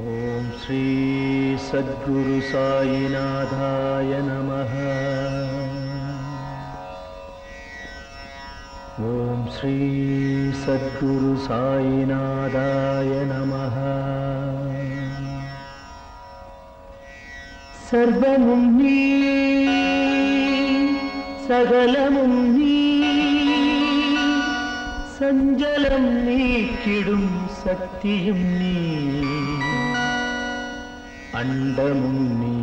ஓம் ஸ்ரீ சத்குரு சாயிநாதாய நமः. ஓம் ஸ்ரீ சத்குரு சாயிநாதாய நமः. சர்வமும் நீ, சகலமும் நீ, சஞ்சலம் நீக்கிடும் சக்தியும் நீ, அண்டமும் நீ,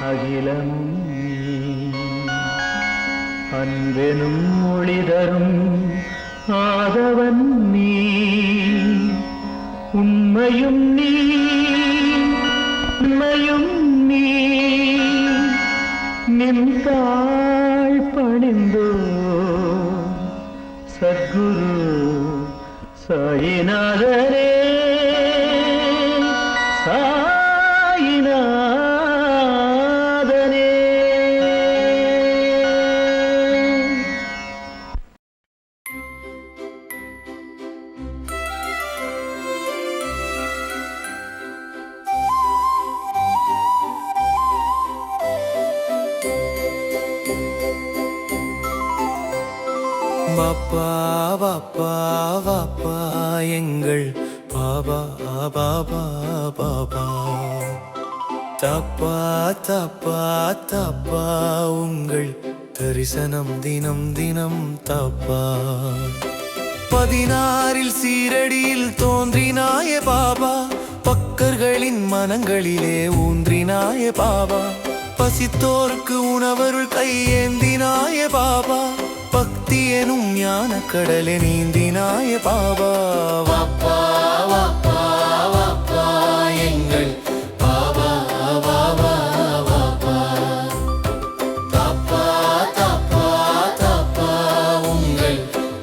அகிலமும் நீ, அன்பெனும் ஒளிதரும் ஆதவன் நீ, உண்மையும் நீ, உண்மையும் நீ, நின்றாள் பணிந்தோ சத்குரு சாயிநாதரே. பாப்பா பாப்பா பாப்பா எங்கள் பாபா பாபா பாபா, தப்பா தப்பா தப்பா உங்கள் தரிசனம் தினம் தினம் தப்பா. 16 சீரடியில் தோன்றினாய பாபா, பக்கர்களின் மனங்களிலே ஊன்றினாய பாபா, பசித்தோருக்கு உணவருள் கையேந்தினாய பாபா, பக்தி எனும் ஞான கடலை நீந்தினாய பாபா. வாப்பா வாப்பா வாப்பா எங்கள் பாபா பாபா பாபா, தாப்பா தாப்பா தாப்பா உங்கள்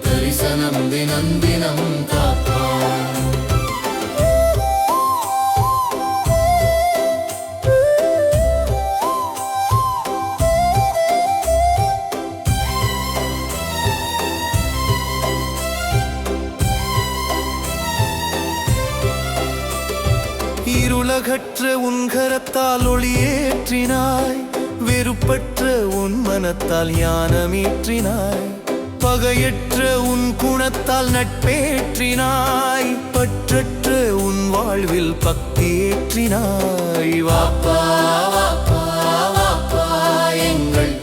தரிசனம் தினம் தினம் தாப்பா. இருளகற்ற உன் கரத்தால் ஒளியேற்றினாய், வெறுப்பற்ற உன் மனத்தால் ஞானமேற்றினாய், பகையற்ற உன் குணத்தால் நட்பேற்றினாய், பற்றற்ற உன் வாழ்வில் பக்தியேற்றினாய். வாப்பா வாப்பா வாப்பா எங்கள்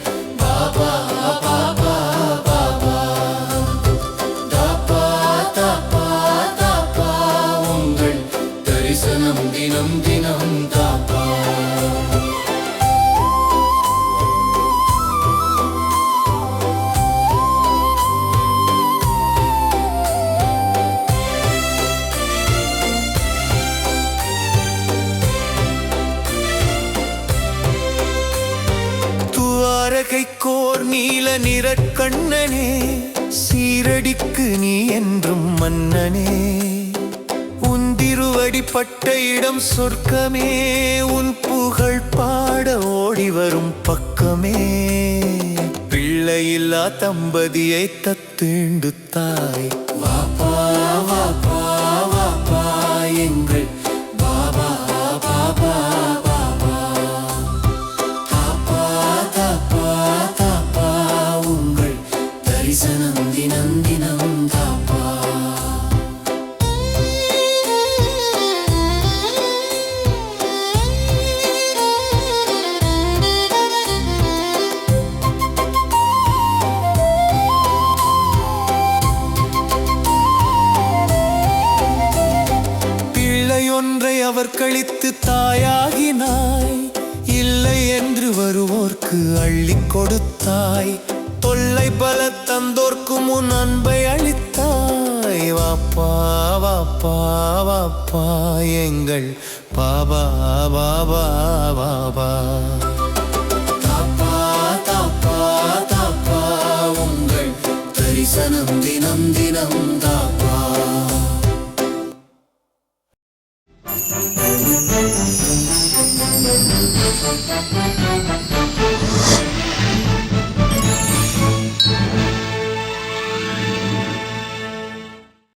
பாபா பாபா பாபா, தாப்பா தாப்பா தாப்பா உங்கள் தரிசனம் தினம் தினம் தாப்பா. துவாரகைக்கோர் நீல நிறக்கண்ணனே, சீரடிக்கு நீ என்றும் மன்னனே, திருவடிப்பட்ட இடம் சொர்க்கமே, உன் புகழ் பாட ஓடி வரும் பக்கமே, பிள்ளையில்லா தம்பதியை தத்தீண்டு தாய். வாப்பா வாப்பா வாப்பா எங்கள் பாபா பாபா பாபா, தாப்பா தாப்பா தாப்பா உங்கள் தரிசனம் தினம் தினம் தாப்பா. அவர் கழித்து தாயாகினாய், இல்லை என்று வருவோர்க்கு அள்ளி கொடுத்தாய், தொல்லை பல தந்தோர்க்கு முன் அன்பை அளித்தாய். வாப்பா வாப்பா வாப்பா எங்கள் பாபா பாபா பாபா, தாப்பா தாப்பா தாப்பா உங்கள் தரிசனம் தினம் தினம்